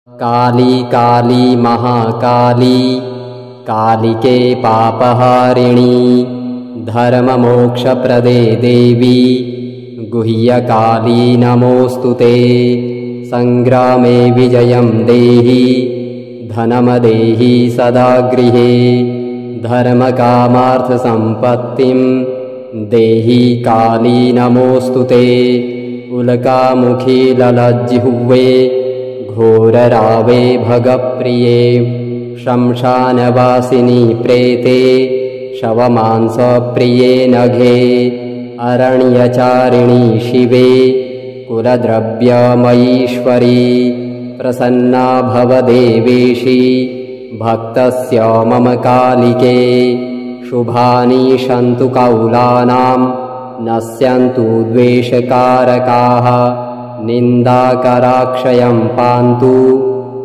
काली काली महाकाली कालिके पापहारिणी धर्ममोक्षप्रदे देवी गुह्यकाली नमोऽस्तुते। संग्रामे विजयं देहि धनं देहि सदा गृहे धर्मकामार्थसम्पत्तिं देहि काली नमोऽस्तुते। उल्कामुखी ललज्जिह्वे घोररावे भगप्रिये शमशानवासिनी प्रेते शवमांसप्रिये नघे अरण्यचारिणी शिवे कुलद्रव्यमयीश्वरी प्रसन्ना भव देवेशी भक्तस्य मम कालिके। शुभानि सन्तु कौलानां नश्यन्तु द्वेषकारकाः निन्दाकराक्षयं पान्तु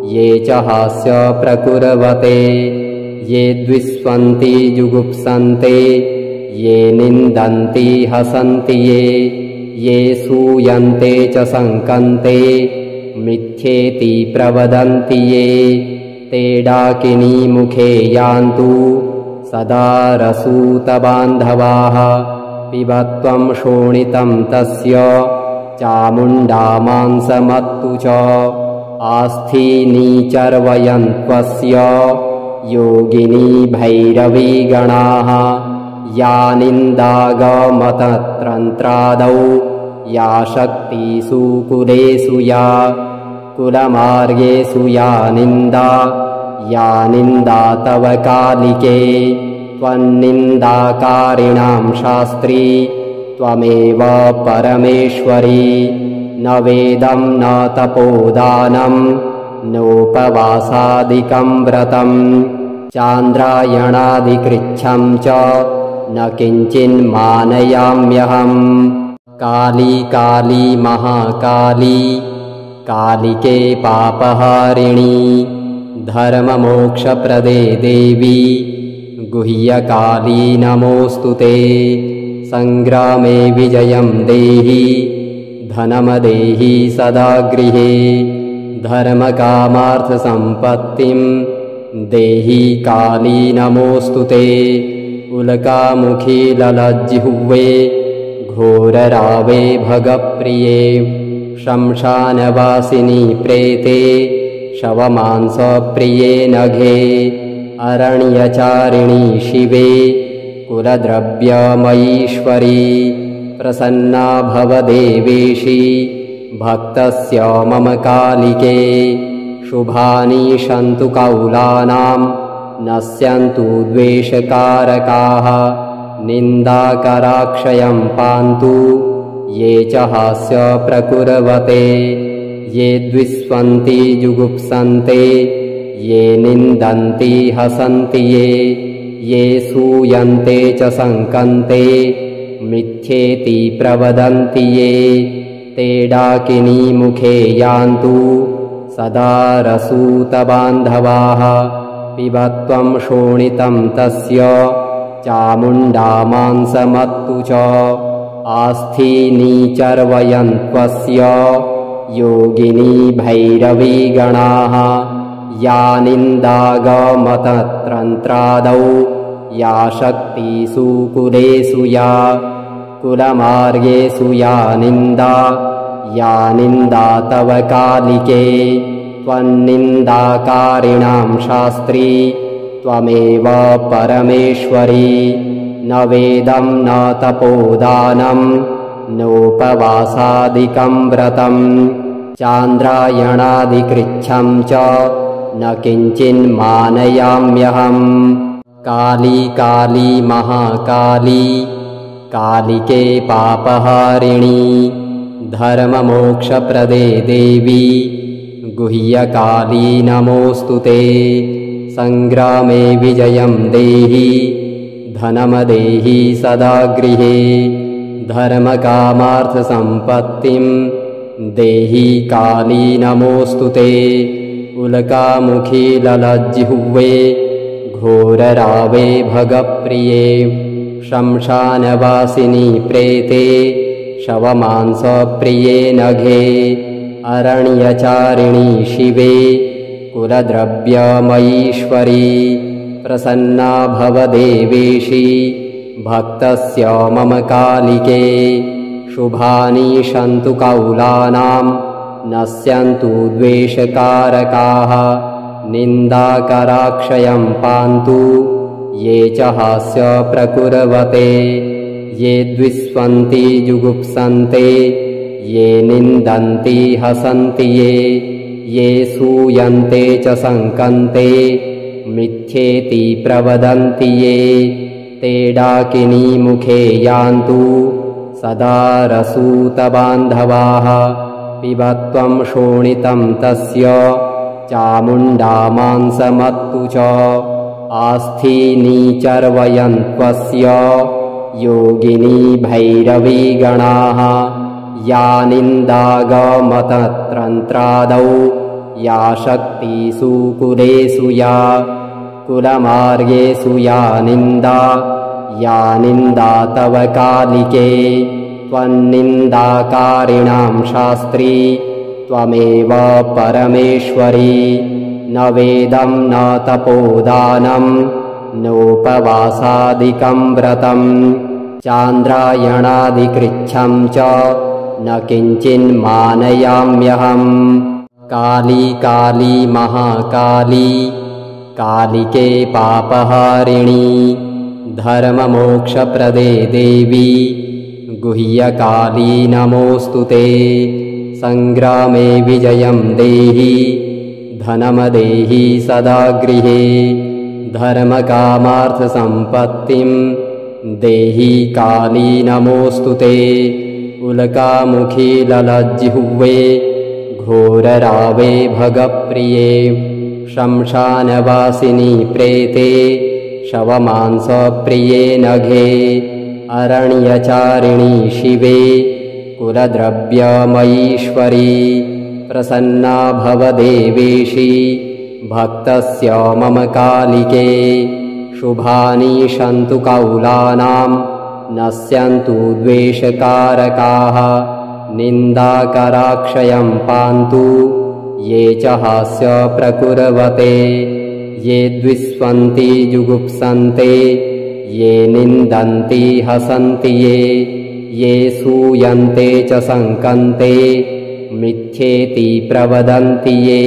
ये च हास्य प्रकुर्वते। ये द्विष्वन्ति जुगुप्सन्ते ये निन्दन्ति हसन्ति ये सूयन्ते च शङ्कन्ते मिथ्येति प्रवदन्ति ये ते डाकिनी मुखे यान्तु सदा रसूतबान्धवाः। पिबत्वं शोणितं तस्य चामुण्डा मांसमत्तु च आस्थीनि चर्वयन्त्वस्य योगिनी भैरवी गणाः। या निन्दागमतत्रन्त्रादौ या शक्तिषु कुलेषु या कुलमार्गेषु या निन्दा तव कालिके। त्वन्निन्दाकारिणां शास्त्री त्वमेव परमेश्वरी। न वेदं न तपोदानं नोपवासादिकं व्रतं चान्द्रायणादिकृच्छं च न किञ्चिन्मानयाम्यहम्। काली काली महाकाली कालिके पापहारिणी धर्ममोक्षप्रदे देवी गुह्यकाली नमोऽस्तुते। संग्रामे विजयं देहि धनं देहि सदा गृहे धर्मकामार्थसम्पत्तिं देहि काली नमोऽस्तुते। उल्कामुखी ललज्जिह्वे घोररावे भगप्रिये शमशानवासिनी प्रेते शवमांसप्रिये नघे अरण्यचारिणी शिवे कुलद्रव्यमयीश्वरी प्रसन्ना भव देवेशी भक्तस्य मम कालिके। शुभानि सन्तु कौलानां नश्यन्तु द्वेषकारकाः निन्दाकराक्षयं पान्तु ये च हास्य प्रकुर्वते। ये द्विष्वन्ति जुगुप्सन्ते ये निन्दन्ति हसन्ति ये सूयन्ते च शङ्कन्ते मिथ्येति प्रवदन्ति ये ते डाकिनी मुखे यान्तु सदा रसूतबान्धवाः। पिबत्वं शोणितं तस्य चामुण्डा मांसमत्तु च आस्थीनि चर्वयन्त्वस्य योगिनी भैरवी गणाः। या निन्दागमतत्रन्त्रादौ या शक्तिषु कुलेषु या कुलमार्गेषु या निन्दा तव कालिके। त्वन्निन्दाकारिणां शास्त्री त्वमेव परमेश्वरी। न वेदं न तपोदानं नोपवासादिकं व्रतं चान्द्रायणादिकृच्छं च न किञ्चिन्मानयाम्यहम्। काली काली महाकाली कालिके पापहारिणी धर्ममोक्षप्रदे देवी गुह्यकाली नमोऽस्तुते। संग्रामे विजयं देहि धनं देहि सदा गृहे धर्मकामार्थसम्पत्तिं देहि काली नमोऽस्तुते। उल्कामुखी ललज्जिह्वे घोररावे भगप्रिये शमशानवासिनी प्रेते शवमांसप्रिये नघे अरण्यचारिणी शिवे कुलद्रव्यमयीश्वरी प्रसन्ना भव देवेशी भक्तस्य मम कालिके शुभानि सन्तु कौलानां नश्यन्तु द्वेषकारकाः निन्दाकराक्षयं पान्तु ये च हास्य प्रकुर्वते ये द्विष्वन्ति जुगुप्सन्ते ये निन्दन्ति हसन्ति ये सूयन्ते च शङ्कन्ते मिथ्येति प्रवदन्ति ये ते डाकिनी मुखे यान्तु सदा रसूतबान्धवाः पिबत्वं शोणितं तस्य चामुण्डा मांसमत्तु च आस्थीनि चर्वयन्त्वस्य योगिनी भैरवीगणाः या निन्दागमतत्रन्त्रादौ या शक्तिषु कुलेषु या कुलमार्गेषु या निन्दा तव कालिके त्वन्निन्दाकारिणां शास्त्री त्वमेव परमेश्वरी न वेदं न तपोदानं नोपवासादिकं व्रतं चान्द्रायणादिकृच्छं च न किञ्चिन्मानयाम्यहम् काली काली महाकाली कालिके पापहारिणी धर्ममोक्षप्रदे देवी गुह्यकाली नमोऽस्तु ते संग्रामे विजयं देहि धनं देहि सदा गृहे धर्मकामार्थसम्पत्तिं देहि काली नमोऽस्तु ते उल्कामुखी ललज्जिह्वे घोररावे भगप्रिये शमशानवासिनी प्रेते शवमांसप्रिये नघे अरण्यचारिणी शिवे कुलद्रव्यमयीश्वरी प्रसन्ना भव देवेशी भक्तस्य मम कालिके शुभानि सन्तु कौलानां नश्यन्तु द्वेषकारकाः निन्दाकराक्षयं पान्तु ये च हास्य प्रकुर्वते ये द्विष्वन्ति जुगुप्सन्ते ये निन्दन्ति हसन्ति ये सूयन्ते च शङ्कन्ते मिथ्येति प्रवदन्ति ये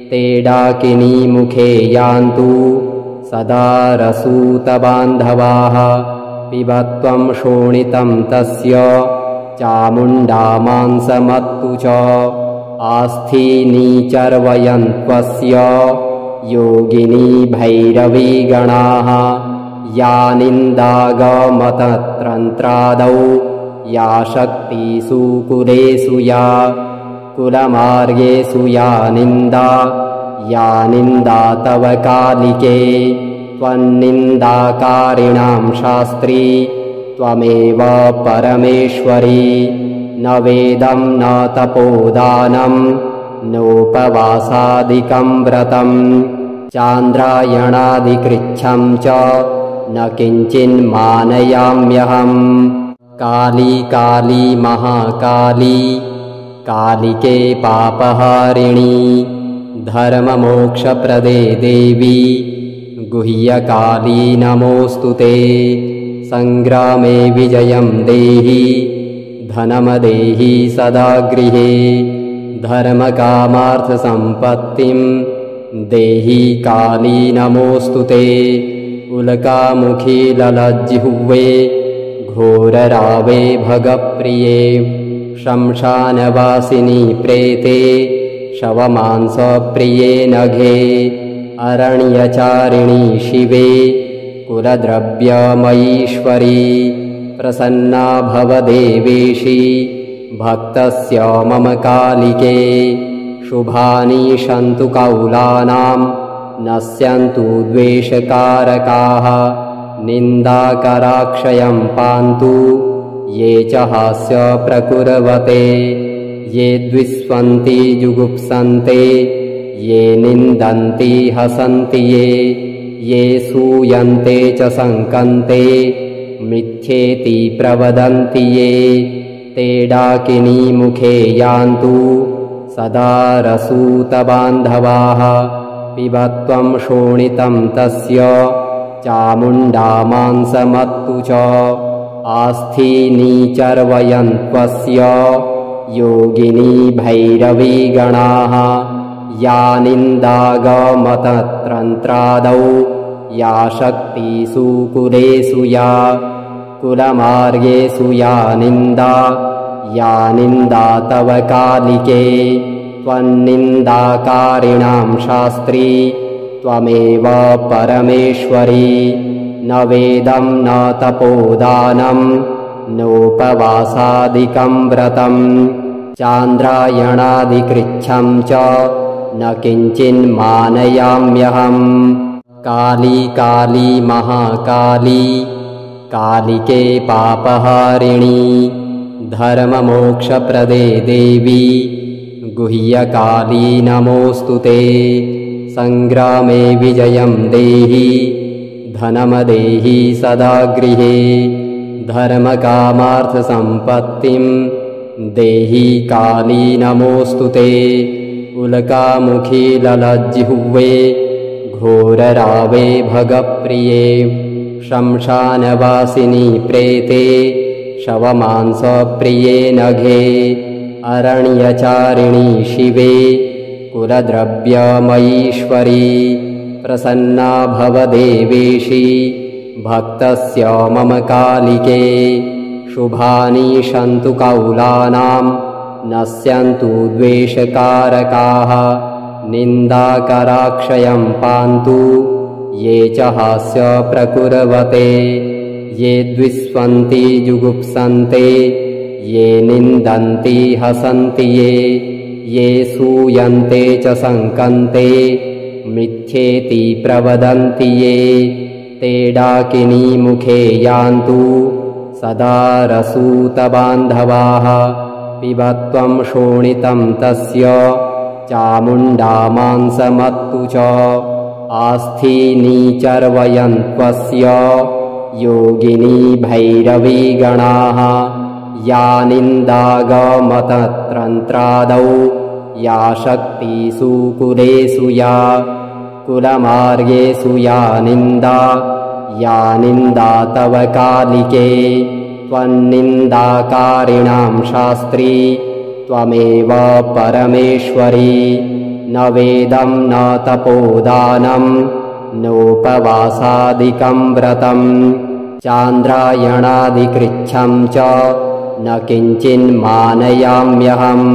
ते डाकिनी मुखे यान्तु सदा रसूतबान्धवाः पिबत्वं शोणितं तस्य चामुण्डा मांसमत्तु च आस्थीनि चर्वयन्त्वस्य योगिनी भैरवीगणाः या निन्दागमतत्रन्त्रादौ या शक्तिषु कुलेषु या कुलमार्गेषु या निन्दा तव कालिके त्वन्निन्दाकारिणां शास्त्री त्वमेव परमेश्वरी न वेदं न तपोदानं नोपवासादिकं व्रतं चान्द्रायणादिकृच्छं च न किञ्चिन्मानयाम्यहम् काली काली महाकाली कालिके पापहारिणी धर्ममोक्षप्रदे देवी गुह्यकाली नमोऽस्तु ते संग्रामे विजयं देहि धनं देहि सदा गृहे धर्मकामार्थसम्पत्तिं देहि काली नमोऽस्तु ते उल्कामुखी ललज्जिह्वे घोररावे भगप्रिये शमशानवासिनी प्रेते शवमांसप्रिये नघे अरण्यचारिणी शिवे कुलद्रव्यमयीश्वरी प्रसन्ना भव देवेशी भक्तस्य मम कालिके शुभानि सन्तु कौलानां नश्यन्तु द्वेषकारकाः निन्दाकराक्षयं पान्तु ये च हास्य प्रकुर्वते ये द्विष्वन्ति जुगुप्सन्ते ये निन्दन्ति हसन्ति ये सूयन्ते च शङ्कन्ते मिथ्येति प्रवदन्ति ये ते डाकिनी मुखे यान्तु सदा रसूतबान्धवाः पिबत्वं शोणितं तस्य चामुण्डा मांसमत्तु च आस्थीनी चर्वयन्त्वस्य योगिनी भैरवीगणाः या निन्दागमतत्रन्त्रादौ या शक्तिषु कुलेषु या कुलमार्गेषु या निन्दा तव कालिके त्वन्निन्दाकारिणां शास्त्री त्वमेव परमेश्वरी न वेदं न तपोदानं नोपवासादिकं व्रतं चान्द्रायणादिकृच्छं च न किञ्चिन्मानयाम्यहम् काली काली महाकाली कालिके पापहारिणी धर्ममोक्षप्रदे देवी गुह्यकाली नमोऽस्तु ते संग्रामे विजयं देहि धनमदेहि सदा गृहे धर्मकामार्थसम्पत्तिं देहि काली नमोऽस्तु ते उल्कामुखी ललज्जिह्वे घोररावे भगप्रिये शमशानवासिनी प्रेते शवमांसप्रिये नघे अरण्यचारिणी शिवे कुलद्रव्यमयीश्वरी प्रसन्ना भव देवेशी भक्तस्य मम कालिके शुभानि सन्तु कौलानां नश्यन्तु द्वेषकारकाः निन्दाकराक्षयं पान्तु ये च हास्य प्रकुर्वते ये द्विष्वन्ति जुगुप्सन्ते ये निन्दन्ति हसन्ति ये सूयन्ते च संकन्ते मिथ्येति प्रवदन्ति ये ते डाकिनी मुखे यान्तु सदा रसूतबान्धवाः पिबत्वं शोणितं तस्य चामुण्डा मांसमत्तु च आस्थीनी चर्वयन्त्वस्य योगिनी भैरवीगणाः या निन्दागमतत्रन्त्रादौ या शक्तिषु कुलेषु या कुलमार्गेषु या निन्दा तव कालिके त्वन्निन्दाकारिणां शास्त्री त्वमेव परमेश्वरी न वेदं न तपोदानं नोपवासादिकं व्रतं चान्द्रायणादिकृच्छं च न किञ्चिन्मानयाम्यहम्